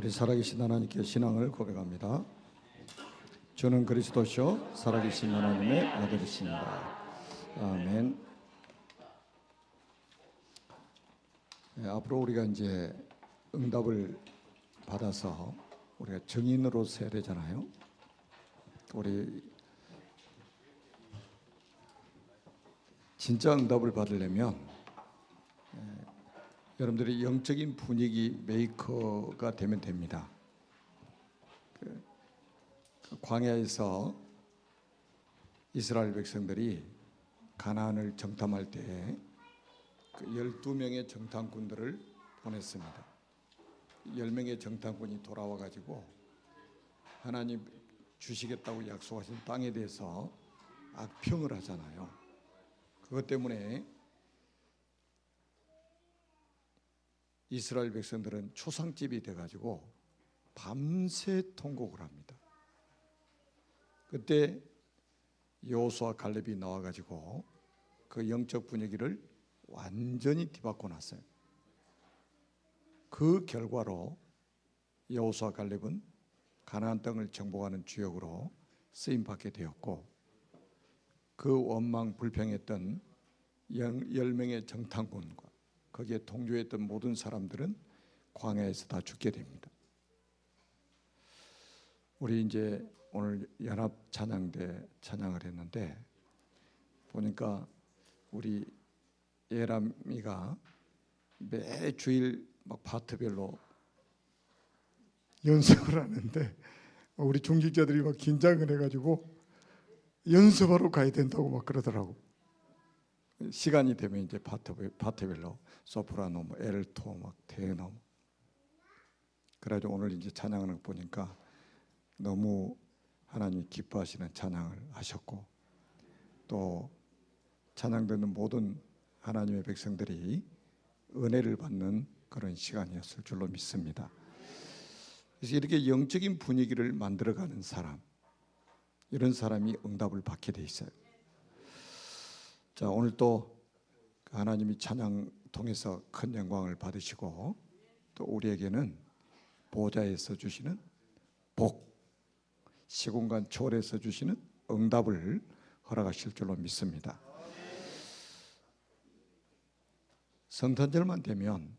우리 살아계신 하나님께 신앙을 고백합니다. 주는 그리스도시요 살아계신 하나님의 아들이십니다. 아멘. 앞으로 우리가 이제 응답을 받아서 우리가 증인으로 서야 되잖아요. 우리 진짜 응답을 받으려면 여러분들이 영적인 분위기 메이커가 되면 됩니다. 광야에서 이스라엘 백성들이 가나안을 정탐할 때 12명의 정탐꾼들을 보냈습니다. 10명의 정탐꾼이 돌아와 가지고 하나님 주시겠다고 약속하신 땅에 대해서 악평을 하잖아요. 그것 때문에 이스라엘 백성들은 초상집이 돼가지고 밤새 통곡을 합니다. 그때 여호수아 갈렙이 나와가지고 그 영적 분위기를 완전히 뒤바꿔 놨어요. 그 결과로 여호수아 갈렙은 가나안 땅을 정복하는 주역으로 쓰임받게 되었고, 그 원망 불평했던 10명의 정탐꾼과 거기에 동조했던 모든 사람들은 광야에서 다 죽게 됩니다. 우리 이제 오늘 연합 찬양대 찬양을 했는데 보니까 우리 예람이가 매 주일 막 파트별로 연습을 하는데 우리 중직자들이 막 긴장을 해가지고 연습하러 가야 된다고 막 그러더라고. 시간이 되면 이제 파트별로 소프라노, 뭐 엘토, 막 테너. 그래가지고 오늘 이제 찬양을 보니까 너무 하나님 기뻐하시는 찬양을 하셨고, 또 찬양 듣는 모든 하나님의 백성들이 은혜를 받는 그런 시간이었을 줄로 믿습니다. 그래서 이렇게 영적인 분위기를 만들어가는 사람, 이런 사람이 응답을 받게 돼 있어요. 자, 오늘 또 하나님이 찬양 통해서 큰 영광을 받으시고 또 우리에게는 보좌에서 주시는 복, 시공간 초월해서 주시는 응답을 허락하실 줄로 믿습니다. 성탄절만 되면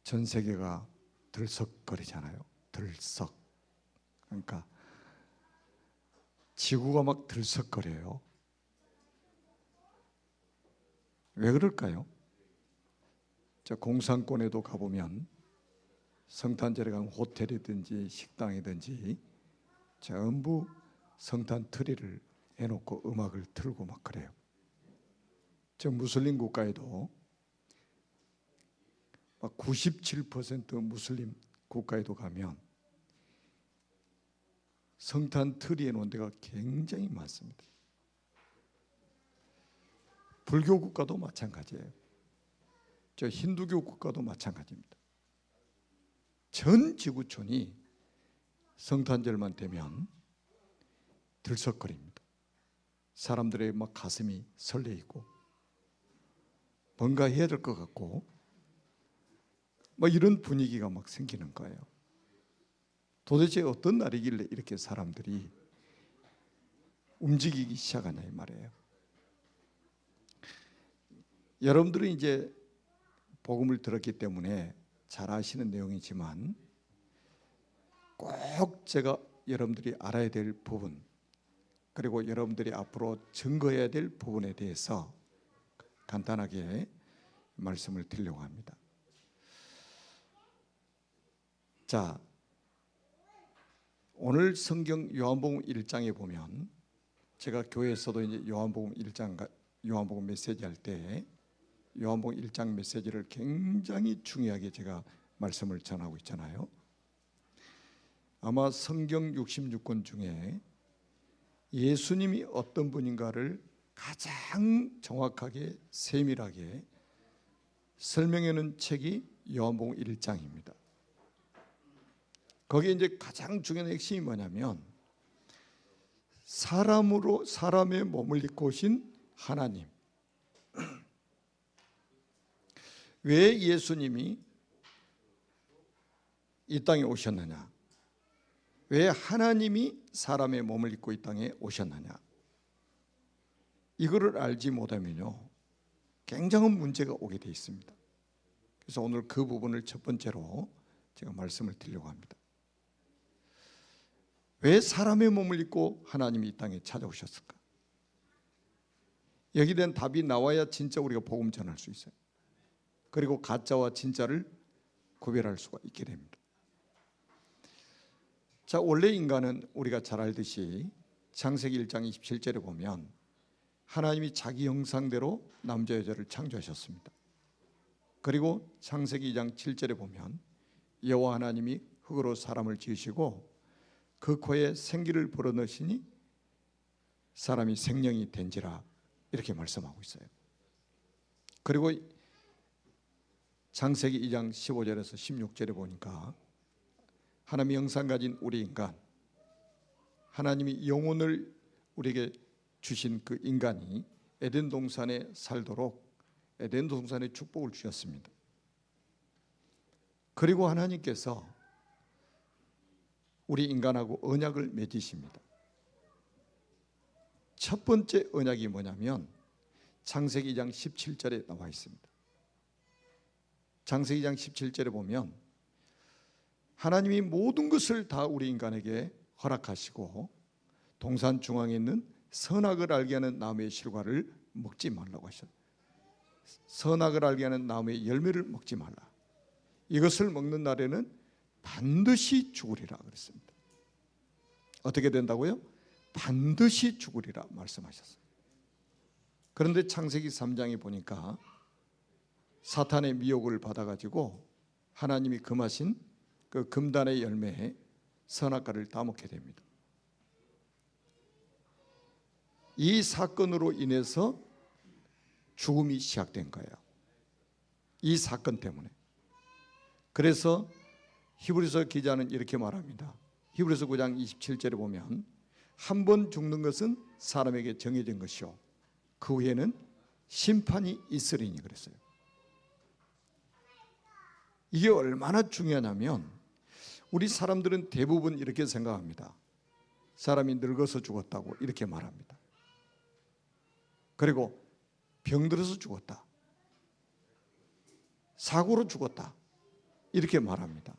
전 세계가 들썩거리잖아요. 들썩. 그러니까 지구가 막 들썩거려요. 왜 그럴까요? 저 공산권에도 가보면 성탄절에 가면 호텔이든지 식당이든지 전부 성탄 트리를 해놓고 음악을 틀고 막 그래요. 저 무슬림 국가에도 막 97% 무슬림 국가에도 가면 성탄 트리 해놓은 데가 굉장히 많습니다. 불교 국가도 마찬가지예요. 저 힌두교 국가도 마찬가지입니다. 전 지구촌이 성탄절만 되면 들썩거립니다. 사람들의 막 가슴이 설레이고 뭔가 해야 될 것 같고 막 이런 분위기가 막 생기는 거예요. 도대체 어떤 날이길래 이렇게 사람들이 움직이기 시작하냐 이 말이에요. 여러분들은 이제 복음을 들었기 때문에 잘 아시는 내용이지만 꼭 제가 여러분들이 알아야 될 부분, 그리고 여러분들이 앞으로 증거해야 될 부분에 대해서 간단하게 말씀을 드리려고 합니다. 자, 오늘 성경 요한복음 1장에 보면 제가 교회에서도 이제 요한복음 1장 요한복음 메시지 할 때 요한복음 1장 메시지를 굉장히 중요하게 제가 말씀을 전하고 있잖아요. 아마 성경 66권 중에 예수님이 어떤 분인가를 가장 정확하게 세밀하게 설명해 놓은 책이 요한복음 1장입니다. 거기에 이제 가장 중요한 핵심이 뭐냐면 사람의 몸을 입고 오신 하나님. 왜 예수님이 이 땅에 오셨느냐? 왜 하나님이 사람의 몸을 입고 이 땅에 오셨느냐? 이거를 알지 못하면요, 굉장한 문제가 오게 돼 있습니다. 그래서 오늘 그 부분을 첫 번째로 제가 말씀을 드리려고 합니다. 왜 사람의 몸을 입고 하나님이 이 땅에 찾아오셨을까? 여기에 대한 답이 나와야 진짜 우리가 복음 전할 수 있어요. 그리고 가짜와 진짜를 구별할 수가 있게 됩니다. 자, 원래 인간은 우리가 잘 알듯이 창세기 1장 27절에 보면 하나님이 자기 형상대로 남자 여자를 창조하셨습니다. 그리고 창세기 2장 7절에 보면 여호와 하나님이 흙으로 사람을 지으시고 그 코에 생기를 불어넣으시니 사람이 생명이 된지라, 이렇게 말씀하고 있어요. 그리고 창세기 2장 15절에서 16절에 보니까 하나님의 형상 가진 우리 인간, 하나님이 영혼을 우리에게 주신 그 인간이 에덴 동산에 살도록 에덴 동산에 축복을 주셨습니다. 그리고 하나님께서 우리 인간하고 언약을 맺으십니다. 첫 번째 언약이 뭐냐면 창세기 2장 17절에 나와 있습니다. 창세기 2장 17절에 보면 하나님이 모든 것을 다 우리 인간에게 허락하시고 동산 중앙에 있는 선악을 알게 하는 나무의 실과를 먹지 말라고 하셨어요. 선악을 알게 하는 나무의 열매를 먹지 말라. 이것을 먹는 날에는 반드시 죽으리라 그랬습니다. 어떻게 된다고요? 반드시 죽으리라 말씀하셨어요. 그런데 창세기 3장에 보니까 사탄의 미혹을 받아가지고 하나님이 금하신 그 금단의 열매에 선악과를 따먹게 됩니다. 이 사건으로 인해서 죽음이 시작된 거예요. 이 사건 때문에. 그래서 히브리서 기자는 이렇게 말합니다. 히브리서 9장 27절에 보면 한 번 죽는 것은 사람에게 정해진 것이요 그 후에는 심판이 있으리니 그랬어요. 이게 얼마나 중요하냐면 우리 사람들은 대부분 이렇게 생각합니다. 사람이 늙어서 죽었다고 이렇게 말합니다. 그리고 병들어서 죽었다, 사고로 죽었다, 이렇게 말합니다.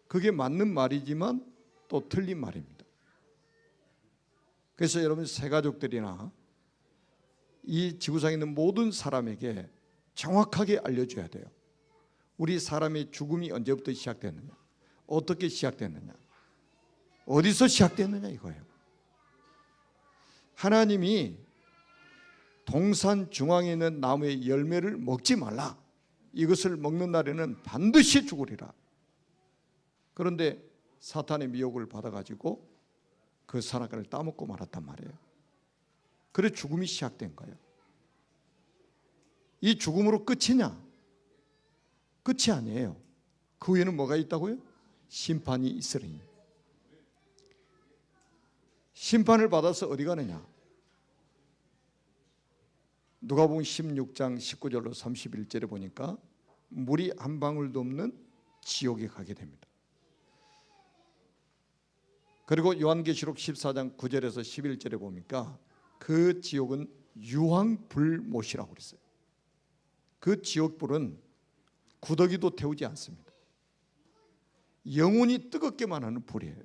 그게 맞는 말이지만 또 틀린 말입니다. 그래서 여러분 새가족들이나 이 지구상에 있는 모든 사람에게 정확하게 알려줘야 돼요. 우리 사람의 죽음이 언제부터 시작됐느냐, 어떻게 시작됐느냐, 어디서 시작됐느냐 이거예요. 하나님이 동산 중앙에 있는 나무의 열매를 먹지 말라, 이것을 먹는 날에는 반드시 죽으리라. 그런데 사탄의 미혹을 받아가지고 그 선악과를 따먹고 말았단 말이에요. 그래 죽음이 시작된 거예요. 이 죽음으로 끝이냐? 끝이 아니에요. 그 후에는 뭐가 있다고요? 심판이 있으리니. 심판을 받아서 어디 가느냐? 누가복음 16장 19절로 31절에 보니까 물이 한 방울도 없는 지옥에 가게 됩니다. 그리고 요한계시록 14장 9절에서 11절에 보니까 그 지옥은 유황불못이라고 그랬어요. 그 지옥불은 구더기도 태우지 않습니다. 영혼이 뜨겁게만 하는 불이에요.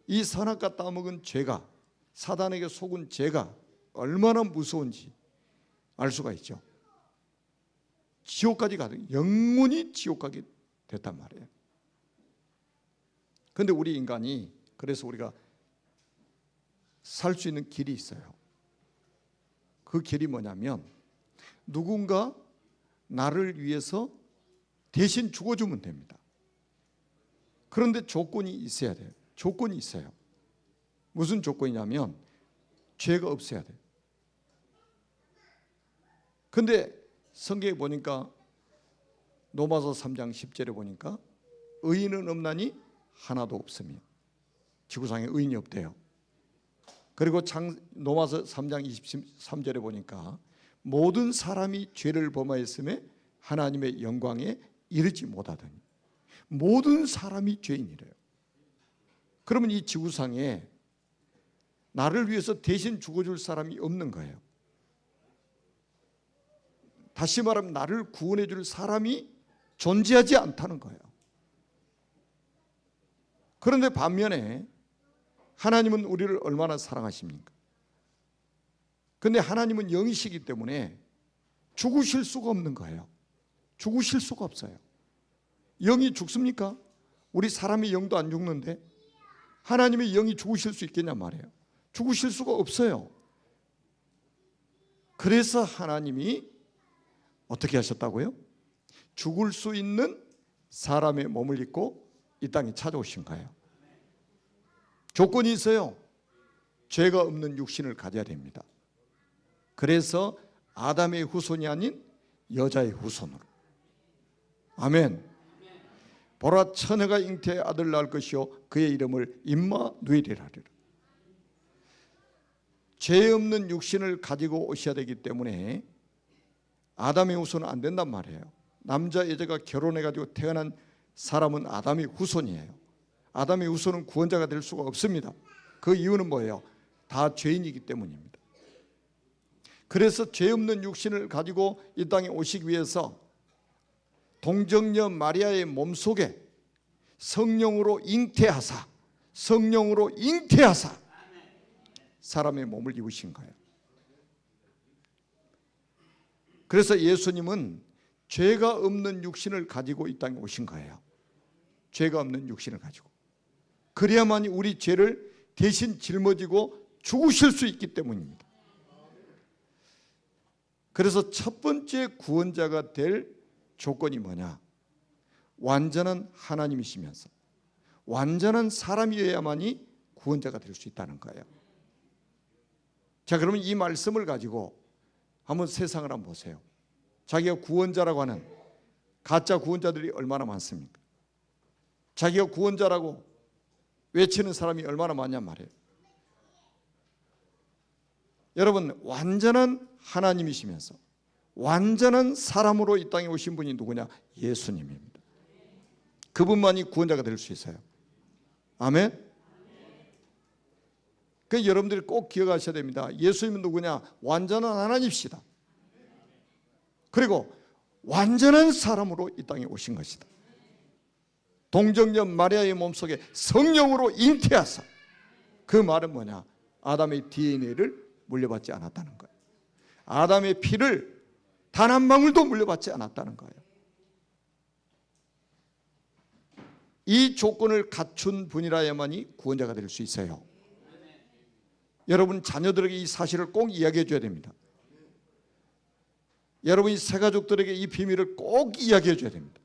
이 선악과 따먹은 죄가, 사단에게 속은 죄가 얼마나 무서운지 알 수가 있죠. 지옥까지 가도 영원히 지옥 가게 됐단 말이에요. 그런데 우리 인간이, 그래서 우리가 살 수 있는 길이 있어요. 그 길이 뭐냐면 누군가 나를 위해서 대신 죽어주면 됩니다. 그런데 조건이 있어야 돼요. 조건이 있어요. 무슨 조건이냐면 죄가 없어야 돼요. 그런데 성경에 보니까 로마서 3장 10절에 보니까 의인은 없나니 하나도 없으며, 지구상에 의인이 없대요. 그리고 로마서 3장 23절에 보니까 모든 사람이 죄를 범하였음에 하나님의 영광에 이르지 못하더니, 모든 사람이 죄인이래요. 그러면 이 지구상에 나를 위해서 대신 죽어줄 사람이 없는 거예요. 다시 말하면 나를 구원해 줄 사람이 존재하지 않다는 거예요. 그런데 반면에 하나님은 우리를 얼마나 사랑하십니까? 그런데 하나님은 영이시기 때문에 죽으실 수가 없는 거예요. 죽으실 수가 없어요. 영이 죽습니까? 우리 사람의 영도 안 죽는데 하나님의 영이 죽으실 수 있겠냐 말이에요. 죽으실 수가 없어요. 그래서 하나님이 어떻게 하셨다고요? 죽을 수 있는 사람의 몸을 입고 이 땅에 찾아오신 거예요. 조건이 있어요. 죄가 없는 육신을 가져야 됩니다. 그래서 아담의 후손이 아닌 여자의 후손으로. 아멘. 보라, 처녀가 잉태의 아들 낳을 것이요 그의 이름을 임마누엘이라 하리라. 죄 없는 육신을 가지고 오셔야 되기 때문에 아담의 후손은 안 된단 말이에요. 남자 여자가 결혼해가지고 태어난 사람은 아담의 후손이에요. 아담의 후손은 구원자가 될 수가 없습니다. 그 이유는 뭐예요? 다 죄인이기 때문입니다. 그래서 죄 없는 육신을 가지고 이 땅에 오시기 위해서 동정녀 마리아의 몸속에 성령으로 잉태하사 사람의 몸을 입으신 거예요. 그래서 예수님은 죄가 없는 육신을 가지고 이 땅에 오신 거예요. 죄가 없는 육신을 가지고. 그래야만이 우리 죄를 대신 짊어지고 죽으실 수 있기 때문입니다. 그래서 첫 번째 구원자가 될 조건이 뭐냐? 완전한 하나님이시면서 완전한 사람이어야만이 구원자가 될 수 있다는 거예요. 자, 그러면 이 말씀을 가지고 한번 세상을 한번 보세요. 자기가 구원자라고 하는 가짜 구원자들이 얼마나 많습니까? 자기가 구원자라고 외치는 사람이 얼마나 많냔 말이에요. 여러분, 완전한 하나님이시면서 완전한 사람으로 이 땅에 오신 분이 누구냐? 예수님입니다. 그분만이 구원자가 될 수 있어요. 아멘. 그러니까 여러분들이 꼭 기억하셔야 됩니다. 예수님은 누구냐? 완전한 하나님이시다. 그리고 완전한 사람으로 이 땅에 오신 것이다. 동정녀 마리아의 몸속에 성령으로 잉태하사. 그 말은 뭐냐? 아담의 DNA를 물려받지 않았다는 거예요. 아담의 피를 단 한 방울도 물려받지 않았다는 거예요. 이 조건을 갖춘 분이라야만이 구원자가 될 수 있어요. 여러분 자녀들에게 이 사실을 꼭 이야기해 줘야 됩니다. 여러분이 새가족들에게 이 비밀을 꼭 이야기해 줘야 됩니다.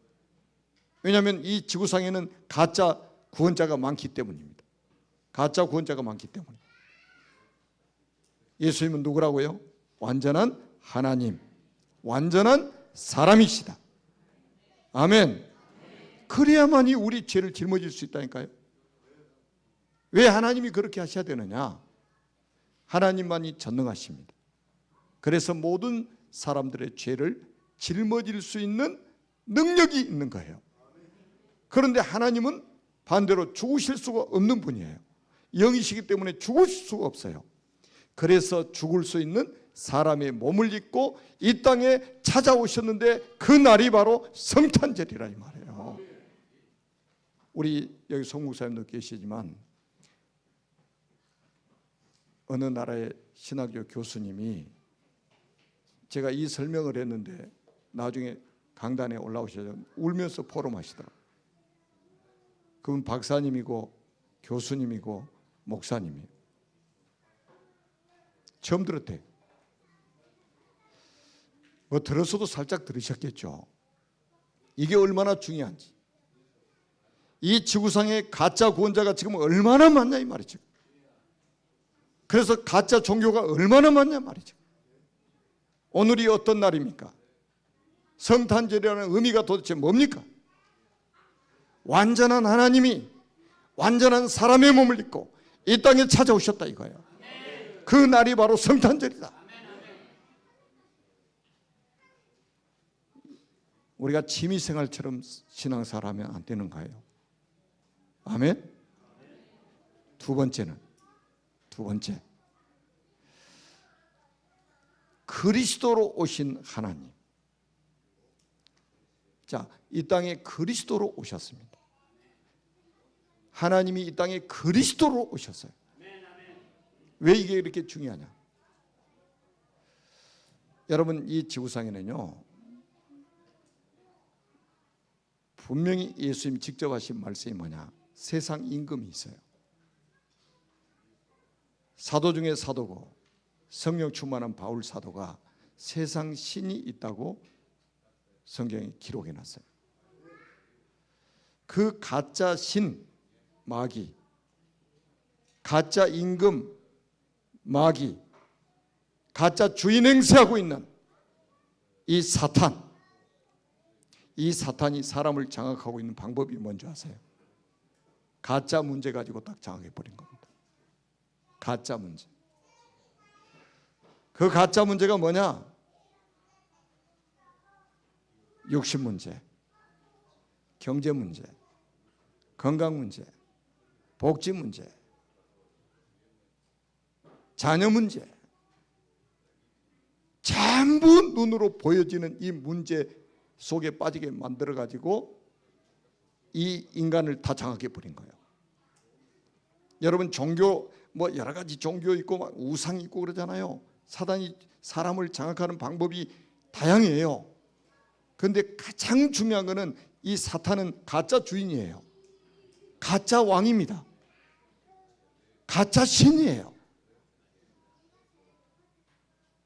왜냐하면 이 지구상에는 가짜 구원자가 많기 때문입니다. 가짜 구원자가 많기 때문에. 예수님은 누구라고요? 완전한 하나님, 완전한 사람이시다. 아멘. 그래야만이 우리 죄를 짊어질 수 있다니까요. 왜 하나님이 그렇게 하셔야 되느냐? 하나님만이 전능하십니다. 그래서 모든 사람들의 죄를 짊어질 수 있는 능력이 있는 거예요. 그런데 하나님은 반대로 죽으실 수가 없는 분이에요. 영이시기 때문에 죽을 수가 없어요. 그래서 죽을 수 있는 사람의 몸을 입고 이 땅에 찾아오셨는데 그 날이 바로 성탄절이라 이 말이에요. 우리 여기 송목사님도 계시지만 어느 나라의 신학교 교수님이 제가 이 설명을 했는데 나중에 강단에 올라오셔서 울면서 포럼하시더라고요. 그분 박사님이고 교수님이고 목사님이에요. 처음 들었대요. 뭐 들었어도 살짝 들으셨겠죠. 이게 얼마나 중요한지. 이 지구상에 가짜 구원자가 지금 얼마나 많냐 이 말이죠. 그래서 가짜 종교가 얼마나 많냐 말이죠. 오늘이 어떤 날입니까? 성탄절이라는 의미가 도대체 뭡니까? 완전한 하나님이 완전한 사람의 몸을 입고 이 땅에 찾아오셨다 이거예요. 그 날이 바로 성탄절이다. 우리가 취미생활처럼 신앙생활하면 안 되는 거예요. 아멘. 두 번째 그리스도로 오신 하나님. 자, 이 땅에 그리스도로 오셨습니다. 하나님이 이 땅에 그리스도로 오셨어요. 왜 이게 이렇게 중요하냐? 여러분, 이 지구상에는요, 분명히 예수님이 직접 하신 말씀이 뭐냐? 세상 임금이 있어요. 사도 중에 사도고 성령 충만한 바울 사도가 세상 신이 있다고 성경에 기록해 놨어요. 그 가짜 신 마귀, 가짜 임금 마귀, 가짜 주인 행세하고 있는 이 사탄, 이 사탄이 사람을 장악하고 있는 방법이 뭔지 아세요? 가짜 문제 가지고 딱 장악해 버린 겁니다. 가짜 문제. 그 가짜 문제가 뭐냐? 욕심 문제, 경제 문제, 건강 문제, 복지 문제, 자녀 문제, 전부 눈으로 보여지는 이 문제 속에 빠지게 만들어 가지고 이 인간을 다 장악해 버린 거예요. 여러분, 종교 뭐 여러 가지 종교 있고 막 우상 있고 그러잖아요. 사단이 사람을 장악하는 방법이 다양해요. 그런데 가장 중요한 거는 이 사탄은 가짜 주인이에요. 가짜 왕입니다. 가짜 신이에요.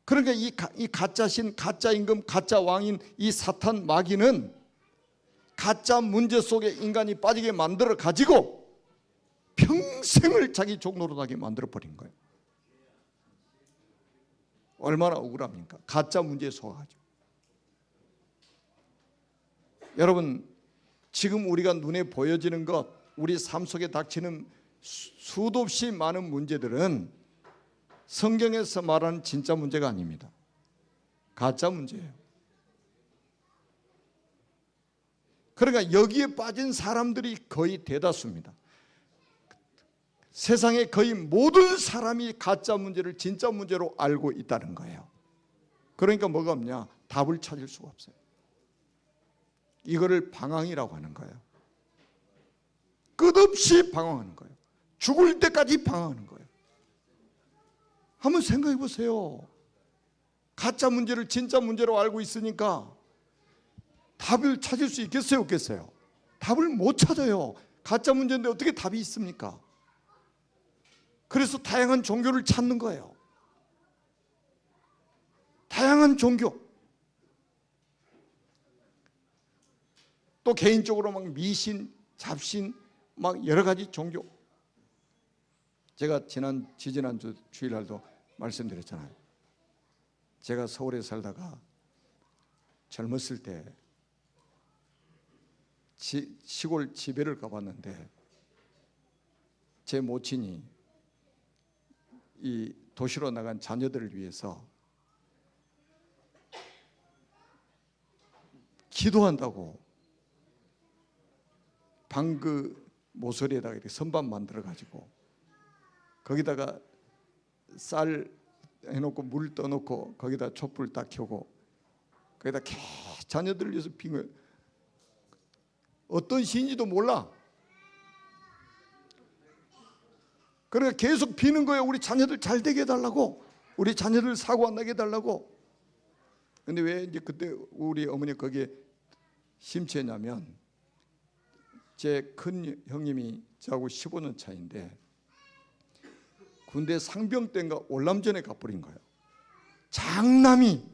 그러니까 이 가짜 신, 가짜 임금, 가짜 왕인 이 사탄 마귀는 가짜 문제 속에 인간이 빠지게 만들어 가지고 평생을 자기 종노릇하게 만들어 버린 거예요. 얼마나 억울합니까? 가짜 문제에 속아가지고. 여러분, 지금 우리가 눈에 보여지는 것, 우리 삶 속에 닥치는 수도 없이 많은 문제들은 성경에서 말하는 진짜 문제가 아닙니다. 가짜 문제예요. 그러니까 여기에 빠진 사람들이 거의 대다수입니다. 세상의 거의 모든 사람이 가짜 문제를 진짜 문제로 알고 있다는 거예요. 그러니까 뭐가 없냐? 답을 찾을 수가 없어요. 이거를 방황이라고 하는 거예요. 끝없이 방황하는 거예요. 죽을 때까지 방황하는 거예요. 한번 생각해 보세요. 가짜 문제를 진짜 문제로 알고 있으니까 답을 찾을 수 있겠어요, 없겠어요? 답을 못 찾아요. 가짜 문제인데 어떻게 답이 있습니까? 그래서 다양한 종교를 찾는 거예요. 다양한 종교. 또 개인적으로 막 미신, 잡신, 막 여러 가지 종교. 제가 지지난주 주일날도 말씀드렸잖아요. 제가 서울에 살다가 젊었을 때 시골 지배를 가봤는데 제 모친이 이 도시로 나간 자녀들을 위해서 기도한다고 방 그 모서리에다가 이렇게 선반 만들어 가지고 거기다가 쌀 해놓고 물 떠놓고 거기다 촛불 딱 켜고 거기다 계속 자녀들을 위해서 빙을, 어떤 시인지도 몰라. 그러니까 계속 비는 거예요. 우리 자녀들 잘 되게 해달라고, 우리 자녀들 사고 안 나게 해달라고. 근데 왜 이제 그때 우리 어머니 거기에 심취했냐면 제 큰 형님이 저하고 15년 차인데 군대 상병 때인가 월남전에 가버린 거예요. 장남이.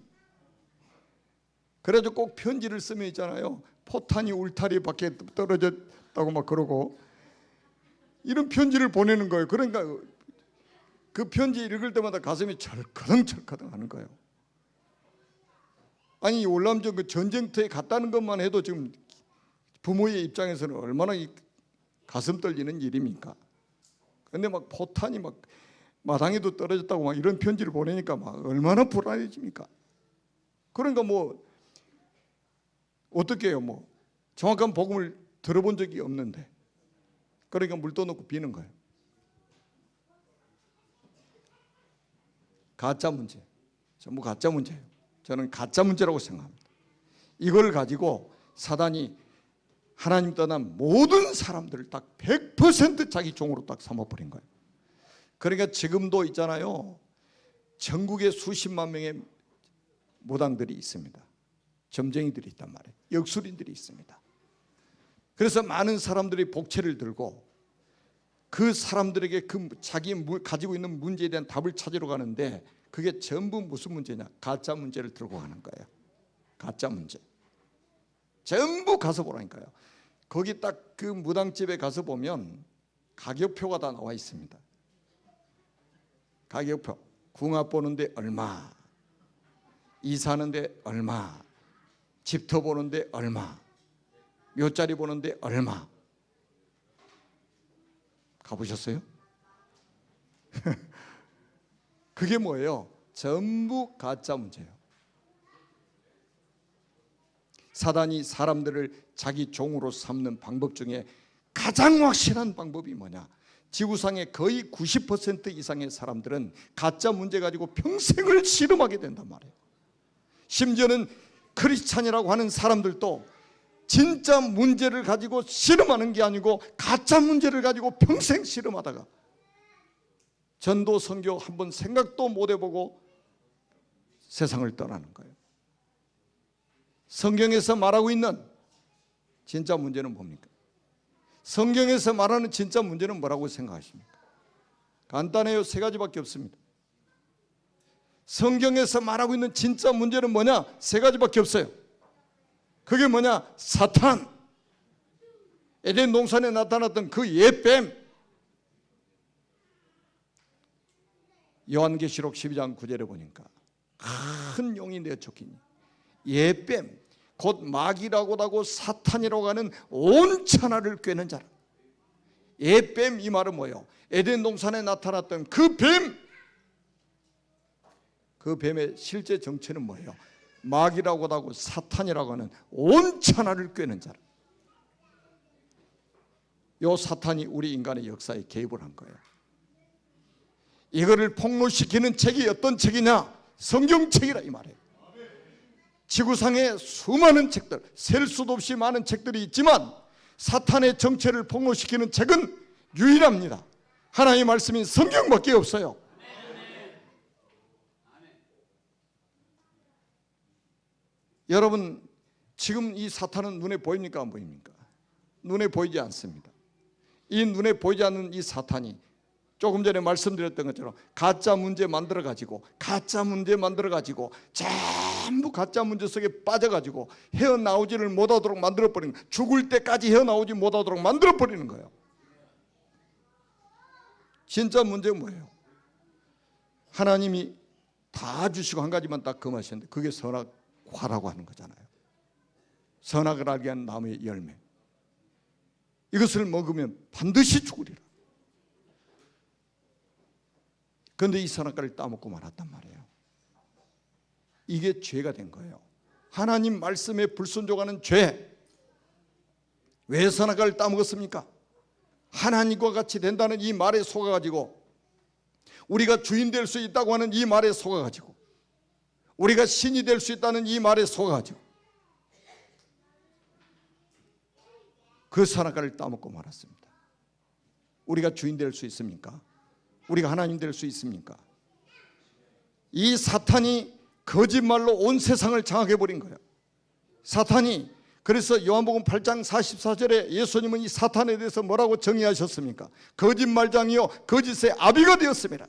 그래도 꼭 편지를 쓰면 있잖아요. 포탄이 울타리 밖에 떨어졌다고 막 그러고 이런 편지를 보내는 거예요. 그러니까 그 편지 읽을 때마다 가슴이 철커덩철커덩 하는 거예요. 아니 월남전 그 전쟁터에 갔다는 것만 해도 지금 부모의 입장에서는 얼마나 가슴 떨리는 일입니까? 근데 막 포탄이 막 마당에도 떨어졌다고 막 이런 편지를 보내니까 막 얼마나 불안해집니까? 그러니까 뭐 어떻게 해요? 뭐 정확한 복음을 들어본 적이 없는데. 그러니까 물 떠놓고 비는 거예요. 가짜 문제, 전부 가짜 문제예요. 저는 가짜 문제라고 생각합니다. 이걸 가지고 사단이 하나님 떠난 모든 사람들을 딱 100% 자기 종으로 딱 삼아버린 거예요. 그러니까 지금도 있잖아요, 전국에 수십만 명의 무당들이 있습니다. 점쟁이들이 있단 말이에요. 역술인들이 있습니다. 그래서 많은 사람들이 복채를 들고 그 사람들에게 그 자기 가지고 있는 문제에 대한 답을 찾으러 가는데, 그게 전부 무슨 문제냐? 가짜 문제를 들고 가는 거예요. 가짜 문제. 전부 가서 보라니까요. 거기 딱 그 무당집에 가서 보면 가격표가 다 나와 있습니다. 가격표. 궁합 보는데 얼마, 이사하는데 얼마, 집터 보는데 얼마, 묘자리 보는데 얼마. 가보셨어요? 그게 뭐예요? 전부 가짜 문제예요. 사단이 사람들을 자기 종으로 삼는 방법 중에 가장 확실한 방법이 뭐냐? 지구상의 거의 90% 이상의 사람들은 가짜 문제 가지고 평생을 씨름하게 된단 말이에요. 심지어는 크리스찬이라고 하는 사람들도 진짜 문제를 가지고 씨름하는 게 아니고 가짜 문제를 가지고 평생 씨름하다가 전도 선교 한번 생각도 못 해보고 세상을 떠나는 거예요. 성경에서 말하고 있는 진짜 문제는 뭡니까? 성경에서 말하는 진짜 문제는 뭐라고 생각하십니까? 간단해요. 세 가지밖에 없습니다. 성경에서 말하고 있는 진짜 문제는 뭐냐? 세 가지밖에 없어요. 그게 뭐냐? 사탄. 에덴 동산에 나타났던 그 옛뱀. 요한계시록 12장 9절에 보니까 큰 용이 내쫓기니 옛뱀, 곧 마귀라고도 하고 사탄이라고 하는 온 천하를 꿰는 자라. 옛뱀, 이 말은 뭐예요? 에덴 동산에 나타났던 그 뱀. 그 뱀의 실제 정체는 뭐예요? 마귀라고도 하고 사탄이라고 하는 온 천하를 꿰는 자라. 요 사탄이 우리 인간의 역사에 개입을 한 거예요. 이거를 폭로시키는 책이 어떤 책이냐? 성경책이라 이 말이에요. 지구상에 수많은 책들, 셀 수도 없이 많은 책들이 있지만 사탄의 정체를 폭로시키는 책은 유일합니다. 하나님의 말씀인 성경밖에 없어요. 여러분, 지금 이 사탄은 눈에 보입니까? 안 보입니까? 눈에 보이지 않습니다. 이 눈에 보이지 않는 이 사탄이 조금 전에 말씀드렸던 것처럼 가짜 문제 만들어가지고 전부 가짜 문제 속에 빠져가지고 헤어나오지를 못하도록 만들어버리는 거예요. 죽을 때까지 헤어나오지 못하도록 만들어버리는 거예요. 진짜 문제는 뭐예요? 하나님이 다 주시고 한 가지만 딱 금하셨는데 그게 선악과라고 하는 거잖아요. 선악을 알게 하는 나무의 열매. 이것을 먹으면 반드시 죽으리라. 그런데 이 선악과를 따먹고 말았단 말이에요. 이게 죄가 된 거예요. 하나님 말씀에 불순종하는 죄. 왜 선악과를 따먹었습니까? 하나님과 같이 된다는 이 말에 속아가지고, 우리가 주인 될 수 있다고 하는 이 말에 속아가지고, 우리가 신이 될 수 있다는 이 말에 속아가지고 그 선악과를 따먹고 말았습니다. 우리가 주인 될 수 있습니까? 우리가 하나님 될 수 있습니까? 이 사탄이 거짓말로 온 세상을 장악해버린 거예요. 사탄이. 그래서 요한복음 8장 44절에 예수님은 이 사탄에 대해서 뭐라고 정의하셨습니까? 거짓말장이요 거짓의 아비가 되었습니다.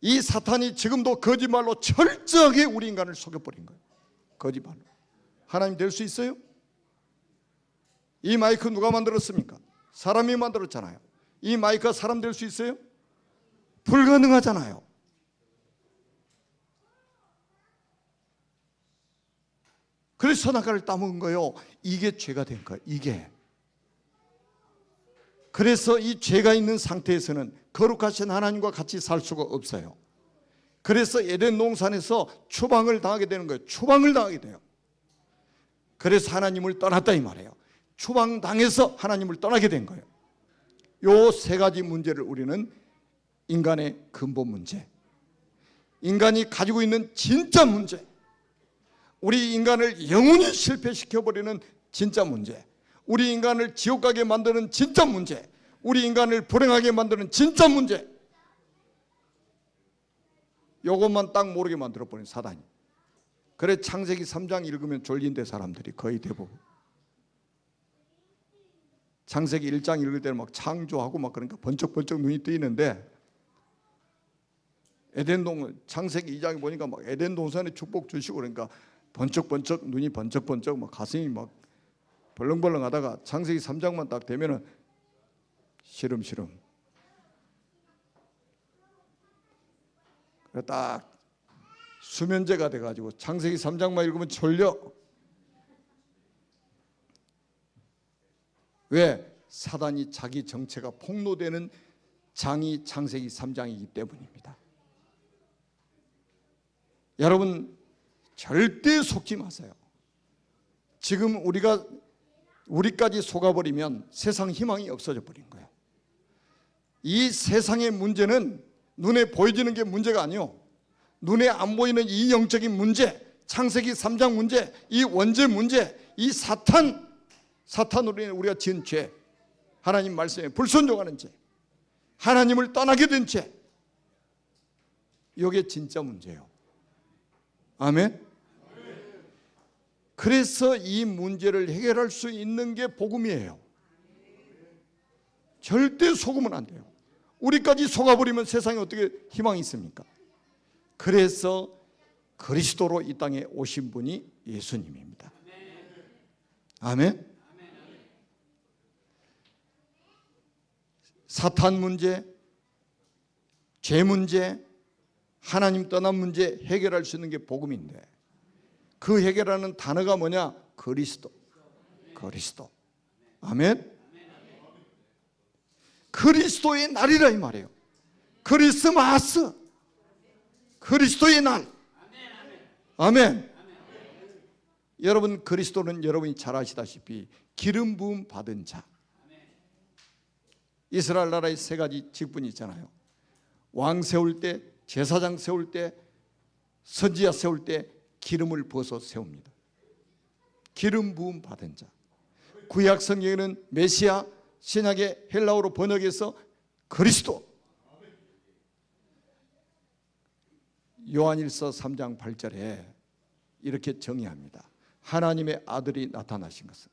이 사탄이 지금도 거짓말로 철저하게 우리 인간을 속여버린 거예요. 거짓말로. 하나님 될 수 있어요? 이 마이크 누가 만들었습니까? 사람이 만들었잖아요. 이 마이크가 사람 될 수 있어요? 불가능하잖아요. 그래서 선악과를 따먹은 거예요. 이게 죄가 된 거예요. 이게. 그래서 이 죄가 있는 상태에서는 거룩하신 하나님과 같이 살 수가 없어요. 그래서 에덴 동산에서 추방을 당하게 되는 거예요. 추방을 당하게 돼요. 그래서 하나님을 떠났다 이 말이에요. 추방당해서 하나님을 떠나게 된 거예요. 요 세 가지 문제를 우리는 인간의 근본 문제, 인간이 가지고 있는 진짜 문제, 우리 인간을 영원히 실패시켜버리는 진짜 문제, 우리 인간을 지옥 가게 만드는 진짜 문제, 우리 인간을 불행하게 만드는 진짜 문제, 요것만 딱 모르게 만들어버린 사단이. 그래 창세기 3장 읽으면 졸린대 사람들이 거의 대부분. 창세기 1장 읽을 때는 막 창조하고 막 그러니까 번쩍번쩍 눈이 뜨이는데, 창세기 2장에 보니까 막 에덴 동산에 축복 주시고 그러니까 번쩍번쩍 눈이 번쩍번쩍 막 가슴이 막 벌렁벌렁 하다가 창세기 3장만 딱 되면은 시름시름. 그래 딱 수면제가 돼가지고 창세기 3장만 읽으면 졸려. 왜? 사단이 자기 정체가 폭로되는 장이 창세기 3장이기 때문입니다. 여러분 절대 속지 마세요. 지금 우리까지 속아버리면 세상 희망이 없어져 버린 거예요. 이 세상의 문제는 눈에 보여지는 게 문제가 아니요, 눈에 안 보이는 이 영적인 문제, 창세기 3장 문제, 이 원죄 문제, 이 사탄으로 인해 우리가 지은 죄, 하나님 말씀에 불순종하는 죄, 하나님을 떠나게 된 죄, 이게 진짜 문제예요. 아멘. 그래서 이 문제를 해결할 수 있는 게 복음이에요. 절대 속으면 안 돼요. 우리까지 속아버리면 세상에 어떻게 희망이 있습니까? 그래서 그리스도로 이 땅에 오신 분이 예수님입니다. 아멘. 사탄 문제, 죄 문제, 하나님 떠난 문제 해결할 수 있는 게 복음인데, 그 해결하는 단어가 뭐냐? 그리스도. 아멘. 그리스도의 날이라 이 말이에요. 크리스마스, 그리스도의 날. 아멘. 여러분 그리스도는 여러분이 잘 아시다시피 기름 부음 받은 자. 이스라엘 나라의 세 가지 직분이 있잖아요. 왕 세울 때, 제사장 세울 때, 선지자 세울 때 기름을 부어서 세웁니다. 기름 부음 받은 자. 구약 성경에는 메시아, 신약의 헬라어로 번역해서 그리스도. 요한일서 3장 8절에 이렇게 정의합니다. 하나님의 아들이 나타나신 것은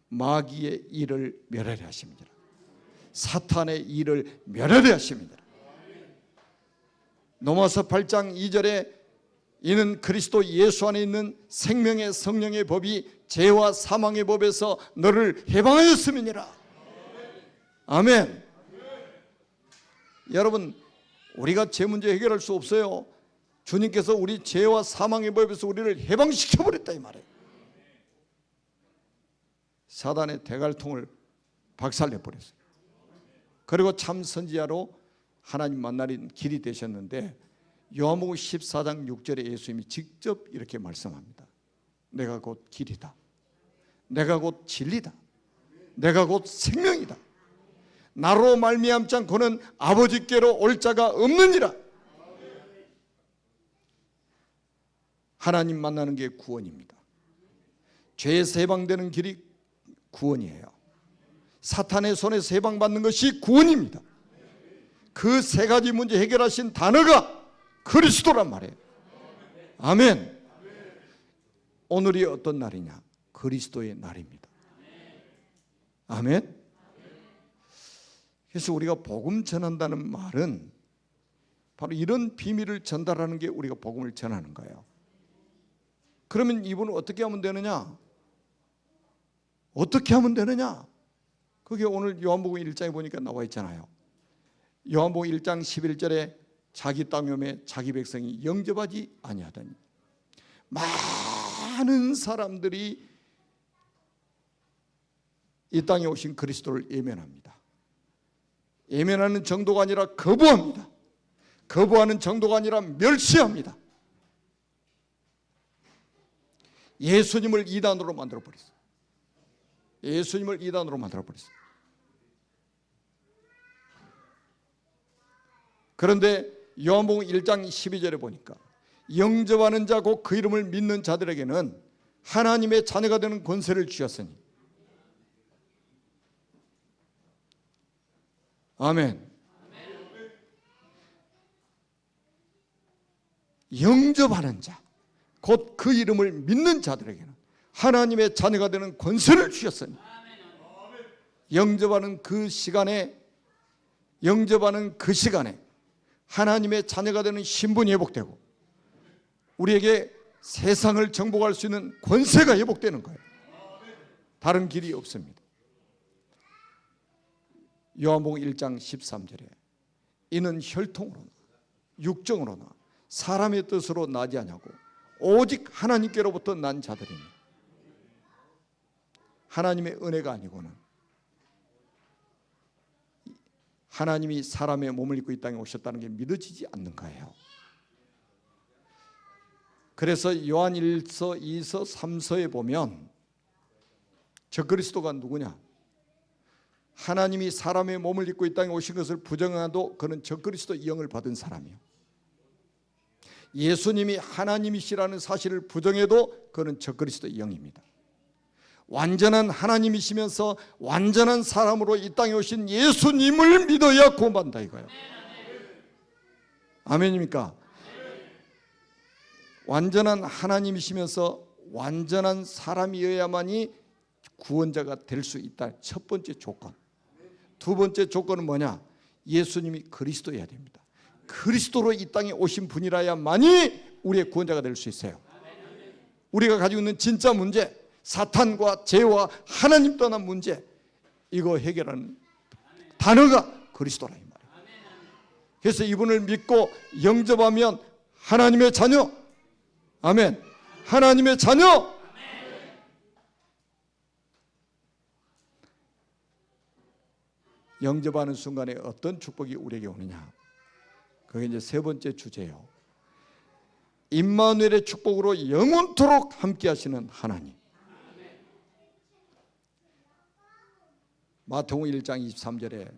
마귀의 일을 멸하려 하십니다. 사탄의 일을 멸하려 하십니다. 로마서 8장 2절에 이는 그리스도 예수 안에 있는 생명의 성령의 법이 죄와 사망의 법에서 너를 해방하였음이니라. 아멘. 여러분 우리가 죄 문제 해결할 수 없어요. 주님께서 우리 죄와 사망의 법에서 우리를 해방시켜버렸다 이 말이에요. 사단의 대갈통을 박살내버렸어요. 그리고 참 선지자로 하나님 만나는 길이 되셨는데, 요한복음 14장 6절에 예수님이 직접 이렇게 말씀합니다. 내가 곧 길이다, 내가 곧 진리다, 내가 곧 생명이다. 나로 말미암지 않고는 아버지께로 올 자가 없느니라. 하나님 만나는 게 구원입니다. 죄에서 해방되는 길이 구원이에요. 사탄의 손에서 해방받는 것이 구원입니다. 그 세 가지 문제 해결하신 단어가 그리스도란 말이에요. 아멘. 오늘이 어떤 날이냐? 그리스도의 날입니다. 아멘. 그래서 우리가 복음 전한다는 말은 바로 이런 비밀을 전달하는 게 우리가 복음을 전하는 거예요. 그러면 이분은 어떻게 하면 되느냐? 어떻게 하면 되느냐? 그게 오늘 요한복음 1장에 보니까 나와 있잖아요. 요한복음 1장 11절에 자기 땅염에 자기 백성이 영접하지 아니하더니 많은 사람들이 이 땅에 오신 그리스도를 예면합니다. 예면하는 정도가 아니라 거부합니다. 거부하는 정도가 아니라 멸시합니다. 예수님을 이단으로 만들어버렸어요. 예수님을 이단으로 만들어버렸어요. 그런데 요한복음 1장 12절에 보니까 영접하는 자 곧 그 이름을 믿는 자들에게는 하나님의 자녀가 되는 권세를 주셨으니. 아멘. 영접하는 자 곧 그 이름을 믿는 자들에게는 하나님의 자녀가 되는 권세를 주셨으니. 영접하는 그 시간에 하나님의 자녀가 되는 신분이 회복되고 우리에게 세상을 정복할 수 있는 권세가 회복되는 거예요. 다른 길이 없습니다. 요한복음 1장 13절에 이는 혈통으로나 육정으로나 사람의 뜻으로 나지 아니하고 오직 하나님께로부터 난 자들이니. 하나님의 은혜가 아니고는 하나님이 사람의 몸을 입고 이 땅에 오셨다는 게 믿어지지 않는 거예요. 그래서 요한 1서, 2서, 3서에 보면 적그리스도가 누구냐? 하나님이 사람의 몸을 입고 이 땅에 오신 것을 부정하도 그는 적그리스도 영을 받은 사람이요. 예수님이 하나님이시라는 사실을 부정해도 그는 적그리스도 영입니다. 완전한 하나님이시면서 완전한 사람으로 이 땅에 오신 예수님을 믿어야 구원받는다 이거예요. 아멘입니까? 완전한 하나님이시면서 완전한 사람이어야만이 구원자가 될 수 있다. 첫 번째 조건. 두 번째 조건은 뭐냐? 예수님이 그리스도여야 됩니다. 그리스도로 이 땅에 오신 분이라야만이 우리의 구원자가 될 수 있어요. 우리가 가지고 있는 진짜 문제, 사탄과 죄와 하나님 떠난 문제, 이거 해결하는 단어가 그리스도라 이 말이에요. 그래서 이분을 믿고 영접하면 하나님의 자녀, 아멘, 하나님의 자녀. 영접하는 순간에 어떤 축복이 우리에게 오느냐? 그게 이제 세 번째 주제예요. 임마누엘의 축복으로 영원토록 함께 하시는 하나님. 마태복음 1장 23절에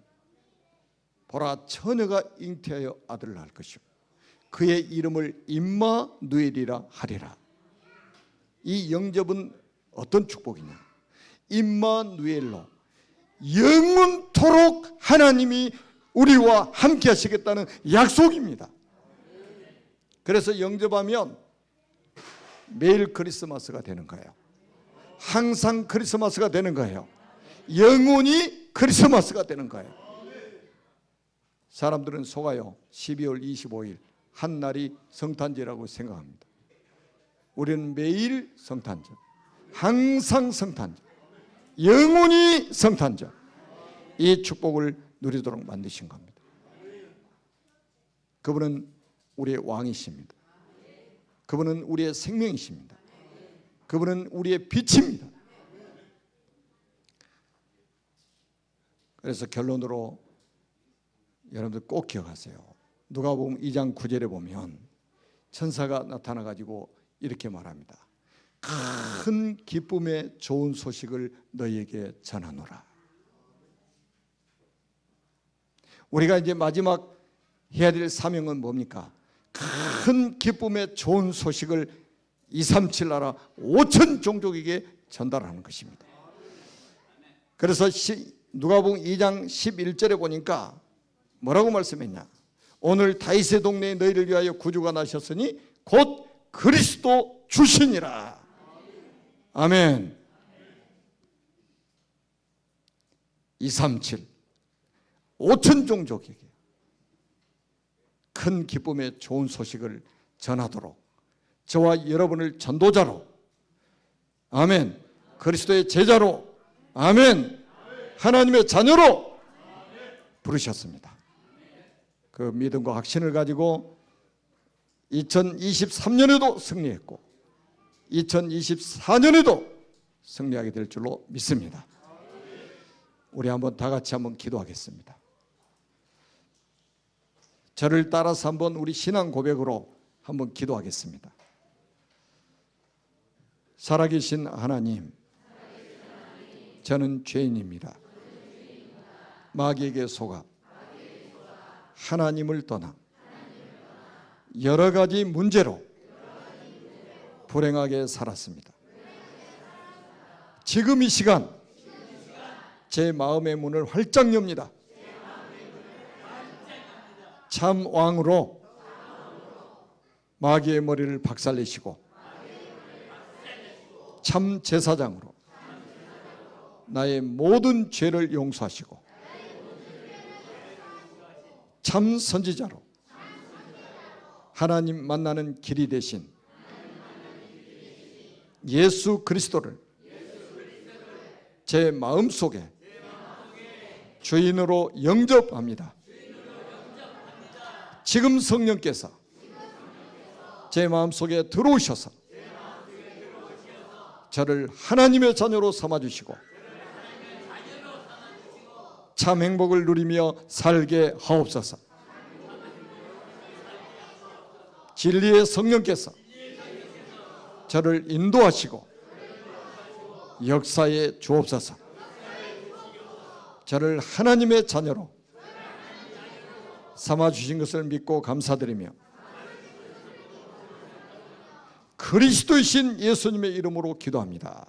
보라 처녀가 잉태하여 아들을 낳을 것이요 그의 이름을 임마누엘이라 하리라. 이 영접은 어떤 축복이냐? 임마누엘로 영원토록 하나님이 우리와 함께 하시겠다는 약속입니다. 그래서 영접하면 매일 크리스마스가 되는 거예요. 항상 크리스마스가 되는 거예요. 영원히 크리스마스가 되는 거예요. 사람들은 속아요. 12월 25일 한 날이 성탄절이라고 생각합니다. 우리는 매일 성탄절, 항상 성탄절, 영원히 성탄절, 이 축복을 누리도록 만드신 겁니다. 그분은 우리의 왕이십니다. 그분은 우리의 생명이십니다. 그분은 우리의 빛입니다. 그래서 결론으로 여러분들 꼭 기억하세요. 누가복음 2장 9절에 보면 천사가 나타나 가지고 이렇게 말합니다. 큰 기쁨의 좋은 소식을 너희에게 전하노라. 우리가 이제 마지막 해야 될 사명은 뭡니까? 큰 기쁨의 좋은 소식을 237 나라 5천 종족에게 전달하는 것입니다. 그래서 누가복음 2장 11절에 보니까 뭐라고 말씀했냐? 오늘 다윗의 동네에 너희를 위하여 구주가 나셨으니 곧 그리스도 주시니라. 아멘. 237 5천 종족에게 큰 기쁨의 좋은 소식을 전하도록 저와 여러분을 전도자로, 아멘, 그리스도의 제자로, 아멘, 하나님의 자녀로 부르셨습니다. 그 믿음과 확신을 가지고 2023년에도 승리했고 2024년에도 승리하게 될 줄로 믿습니다. 우리 한번 다 같이 한번 기도하겠습니다. 저를 따라서 한번 우리 신앙 고백으로 한번 기도하겠습니다. 살아계신 하나님, 저는 죄인입니다. 마귀에게 속아 하나님을 떠나 여러 가지 문제로 불행하게 살았습니다. 지금 이 시간 제 마음의 문을 활짝 엽니다. 참 왕으로 마귀의 머리를 박살내시고 참 제사장으로 나의 모든 죄를 용서하시고 참 선지자로 하나님 만나는 길이 되신 예수 그리스도를 제 마음속에 주인으로 영접합니다. 지금 성령께서 제 마음속에 들어오셔서 저를 하나님의 자녀로 삼아주시고 참 행복을 누리며 살게 하옵소서. 진리의 성령께서 저를 인도하시고 역사에 주옵소서. 저를 하나님의 자녀로 삼아주신 것을 믿고 감사드리며 그리스도이신 예수님의 이름으로 기도합니다.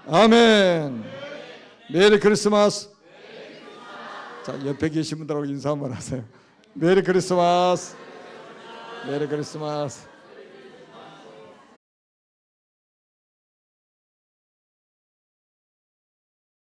아멘. 메리 크리스마스. 자, 옆에 계신 분들하고 인사 한번 하세요. 메리 크리스마스. 메리 크리스마스.